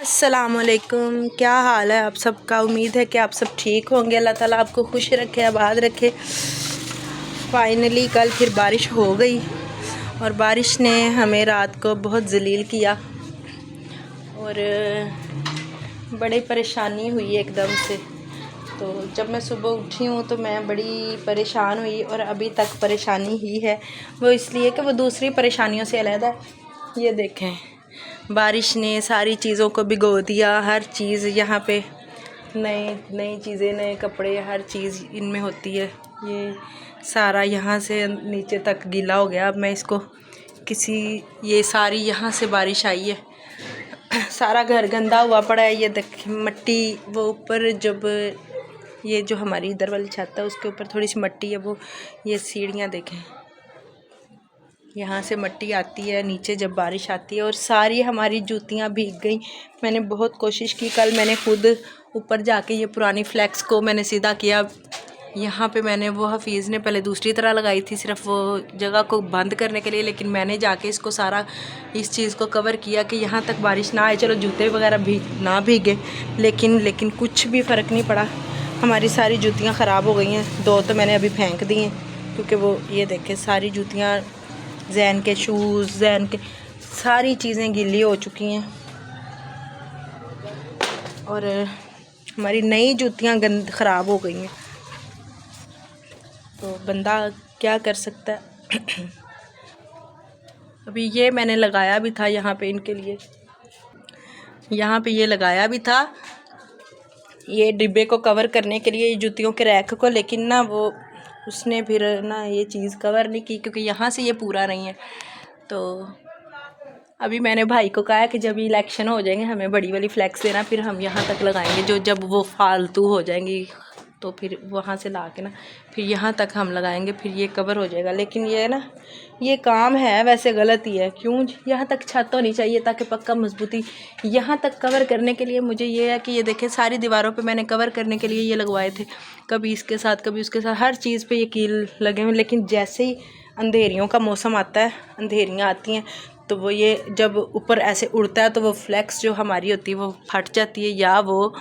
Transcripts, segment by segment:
अस्सलामुअलैकुम, क्या हाल है आप सबका। उम्मीद है कि आप सब ठीक होंगे। अल्लाह ताला आपको खुश रखे, आबाद रखे। फाइनली कल फिर बारिश हो गई और बारिश ने हमें रात को बहुत ज़लील किया और बड़ी परेशानी हुई एकदम से। तो जब मैं सुबह उठी हूँ तो मैं बड़ी परेशान हुई और अभी तक परेशानी ही है। वो इसलिए कि वो दूसरी परेशानियों से अलग है। ये देखें, बारिश ने सारी चीज़ों को भिगो दिया। हर चीज़ यहाँ पे नई नई चीज़ें, नए कपड़े, हर चीज़ इनमें होती है। ये सारा यहाँ से नीचे तक गीला हो गया। अब मैं इसको ये सारी यहाँ से बारिश आई है, सारा घर गंदा हुआ पड़ा है। ये देखें मट्टी, वो ऊपर जब ये जो हमारी इधर वाली छत है उसके ऊपर थोड़ी सी मट्टी है। वो ये सीढ़ियाँ देखें, यहाँ से मट्टी आती है नीचे जब बारिश आती है और सारी हमारी जूतियाँ भीग गई। मैंने बहुत कोशिश की, कल मैंने खुद ऊपर जाके ये पुरानी फ्लैक्स को मैंने सीधा किया। यहाँ पे मैंने वो हफीज़ ने पहले दूसरी तरह लगाई थी सिर्फ वो जगह को बंद करने के लिए, लेकिन मैंने जाके इसको सारा इस चीज़ को कवर किया कि यहाँ तक बारिश ना आए। चलो जूते वगैरह भी ना भीगे, लेकिन कुछ भी फ़र्क नहीं पड़ा। हमारी सारी जूतियाँ ख़राब हो गई हैं। 2 तो मैंने अभी फेंक दी हैं क्योंकि वो ये देखें सारी जूतियाँ, जैन के शूज़, जैन के सारी चीज़ें गीली हो चुकी हैं और हमारी नई जूतियाँ ख़राब हो गई हैं। तो बंदा क्या कर सकता है। अभी ये मैंने लगाया भी था यहाँ पे इनके लिए, यहाँ पे ये लगाया भी था ये डिब्बे को कवर करने के लिए, जूतियों के रैक को, लेकिन ना वो उसने फिर ना ये चीज़ कवर नहीं की क्योंकि यहाँ से ये पूरा नहीं है। तो अभी मैंने भाई को कहा है कि जब इलेक्शन हो जाएंगे हमें बड़ी वाली फ्लैक्स देना, फिर हम यहाँ तक लगाएंगे। जब वो फालतू हो जाएंगी तो फिर वहाँ से ला के ना फिर यहाँ तक हम लगाएंगे, फिर ये कवर हो जाएगा। लेकिन ये ना ये काम है वैसे गलत ही है। क्यों, यहाँ तक छत होनी चाहिए ताकि पक्का मजबूती। यहाँ तक कवर करने के लिए मुझे ये है कि ये देखें सारी दीवारों पे मैंने कवर करने के लिए ये लगवाए थे, कभी इसके साथ कभी उसके साथ, हर चीज़ पे ये कील लगे हुए। लेकिन जैसे ही अंधेरियों का मौसम आता है, अंधेरियाँ आती हैं, तो वो ये जब ऊपर ऐसे उड़ता है तो वो फ्लैक्स जो हमारी होती है वो फट जाती है, या वो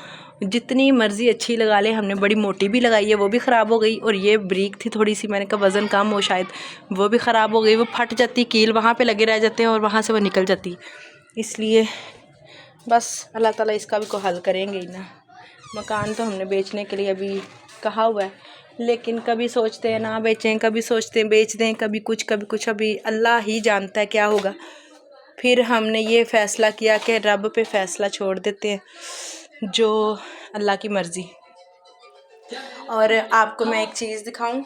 जितनी मर्ज़ी अच्छी लगा ले। हमने बड़ी मोटी भी लगाई है वो भी ख़राब हो गई, और ये ब्रीक थी थोड़ी सी, मैंने कहा वज़न कम हो शायद, वो भी ख़राब हो गई। वो फट जाती, कील वहाँ पे लगे रह जाते हैं और वहाँ से वो निकल जाती है। इसलिए बस अल्लाह ताला इसका भी को हल करेंगे ही ना। मकान तो हमने बेचने के लिए अभी कहा हुआ है, लेकिन कभी सोचते हैं ना बेचें, कभी सोचते हैं बेच दें, कभी कुछ। अभी अल्लाह ही जानता है क्या होगा। फिर हमने ये फ़ैसला किया कि रब पे फ़ैसला छोड़ देते हैं, जो अल्लाह की मर्ज़ी। और आपको मैं एक चीज़ दिखाऊं,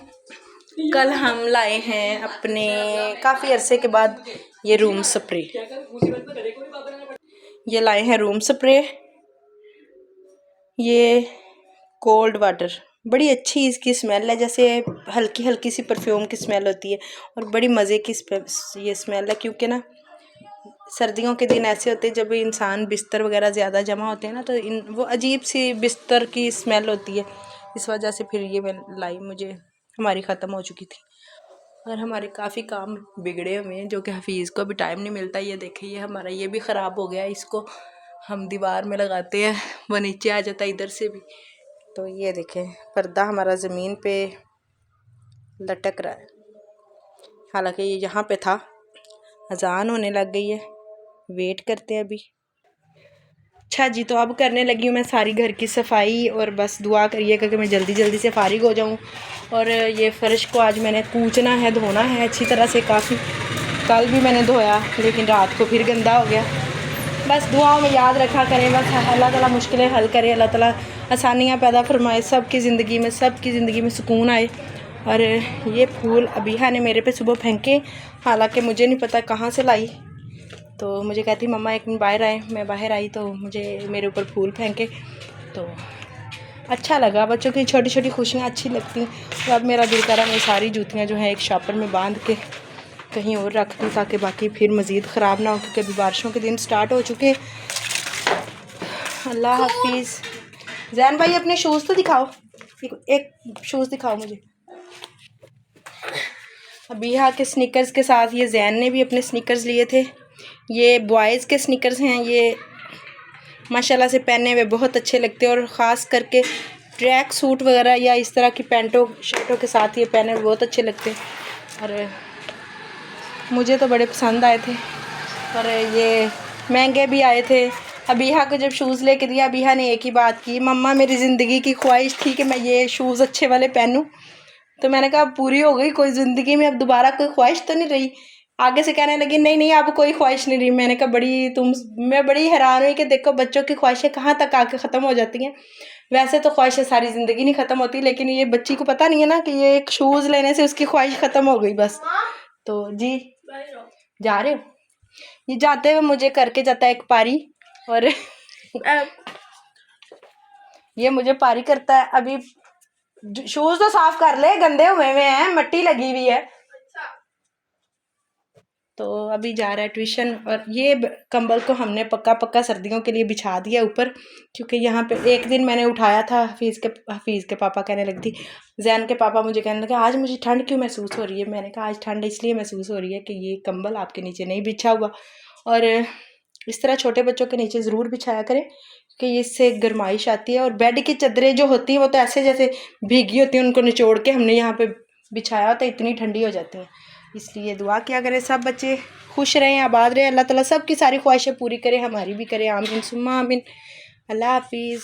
कल हम लाए हैं अपने काफ़ी अरसे के बाद ये रूम स्प्रे। ये लाए हैं रूम स्प्रे, ये कोल्ड वाटर, बड़ी अच्छी इसकी स्मेल है, जैसे हल्की हल्की सी परफ्यूम की स्मेल होती है और बड़ी मज़े की ये स्मेल है। क्योंकि ना सर्दियों के दिन ऐसे होते हैं जब इंसान बिस्तर वगैरह ज़्यादा जमा होते हैं ना, तो वो अजीब सी बिस्तर की स्मेल होती है। इस वजह से फिर ये मैं लाई, मुझे हमारी ख़त्म हो चुकी थी और हमारे काफ़ी काम बिगड़े हुए हैं जो कि हफीज़ को भी टाइम नहीं मिलता। ये देखिए ये हमारा ये भी ख़राब हो गया, इसको हम दीवार में लगाते हैं, वो नीचे आ जाता है इधर से भी। तो ये देखें पर्दा हमारा ज़मीन पे लटक रहा है, हालांकि ये यहाँ पे था। अजान होने लग गई है, वेट करते हैं अभी। अच्छा जी, तो अब करने लगी हूँ मैं सारी घर की सफाई, और बस दुआ करिएगा कि मैं जल्दी जल्दी से फारिग हो जाऊँ। और ये फ़र्श को आज मैंने कूचना है, धोना है अच्छी तरह से। काफ़ी कल भी मैंने धोया लेकिन रात को फिर गंदा हो गया। बस दुआओं में याद रखा करें, बस अल्लाह ताला मुश्किलें हल करे, अल्लाह ताला आसानियाँ पैदा फरमाए, सबकी ज़िंदगी में सुकून आए। और ये फूल अबीहा ने मेरे पे सुबह फेंके, हालांकि मुझे नहीं पता कहाँ से लाई। तो मुझे कहती मम्मा एक मिनट बाहर आए, मैं बाहर आई तो मुझे मेरे ऊपर फूल फेंके, तो अच्छा लगा। बच्चों की छोटी छोटी खुशियाँ अच्छी लगती। तो अब मेरा दिल करा मैं सारी जूतियाँ जो हैं एक शॉपर में बांध के कहीं और रख दूँ ताकि बाकी फिर मज़ीद ख़राब ना हो, क्योंकि अभी बारिशों के दिन स्टार्ट हो चुके हैं। अल्लाह हाफिज़। जैन भाई अपने शूज़ तो दिखाओ, एक शूज़ दिखाओ मुझे। अबीहा के स्नीकर्स के साथ ये जैन ने भी अपने स्नीकर्स लिए थे। ये बॉयज़ के स्नीकर्स हैं, ये माशाल्लाह से पहने हुए बहुत अच्छे लगते हैं, और ख़ास करके ट्रैक सूट वगैरह या इस तरह की पैंटों शर्टों के साथ ये पहने हुए बहुत अच्छे लगते हैं। और मुझे तो बड़े पसंद आए थे, और ये महंगे भी आए थे। अबीहा को जब शूज़ लेके दिया, अबीहा ने एक ही बात की, मम्मा मेरी ज़िंदगी की ख्वाहिश थी कि मैं ये शूज़ अच्छे वाले पहनूं। तो मैंने कहा पूरी हो गई, कोई ज़िंदगी में अब दोबारा कोई ख्वाहिश तो नहीं रही। आगे से कहने लगी नहीं नहीं अब कोई ख्वाहिश नहीं रही। मैंने कहा मैं बड़ी हैरान हुई कि देखो बच्चों की ख्वाहिशें कहाँ तक आके ख़त्म हो जाती हैं। वैसे तो ख्वाहिशें सारी ज़िंदगी नहीं ख़त्म होती, लेकिन ये बच्ची को पता नहीं है ना कि ये एक शूज़ लेने से उसकी ख्वाहिश ख़त्म हो गई बस। तो जी जा रहे हो? ये जाते हुए मुझे करके जाता है एक पारी, और ये मुझे पारी करता है। अभी शूज़ तो साफ कर ले, गंदे हुए हैं, मट्टी लगी हुई है। तो अभी जा रहा है ट्यूशन। और ये कंबल को हमने पक्का सर्दियों के लिए बिछा दिया ऊपर, क्योंकि यहाँ पे एक दिन मैंने उठाया था, हफीज़ के पापा कहने लगी थी, जैन के पापा मुझे कहने लगे आज मुझे ठंड क्यों महसूस हो रही है। मैंने कहा आज ठंड इसलिए महसूस हो रही है कि ये कंबल आपके नीचे नहीं बिछा हुआ। और इस तरह छोटे बच्चों के नीचे ज़रूर बिछाया करें कि इससे गर्माइश आती है। और बेड की चादरें जो होती हैं वो तो ऐसे जैसे भीगी होती हैं, उनको निचोड़ के हमने यहाँ पे बिछाया होता है, इतनी ठंडी हो जाती हैं। इसलिए दुआ किया करें सब बच्चे खुश रहें, आबाद रहें, अल्लाह ताला सब की सारी ख्वाहिशें पूरी करे, हमारी भी करे, आमीन सुम्मा आमीन। अल्लाह हाफिज़।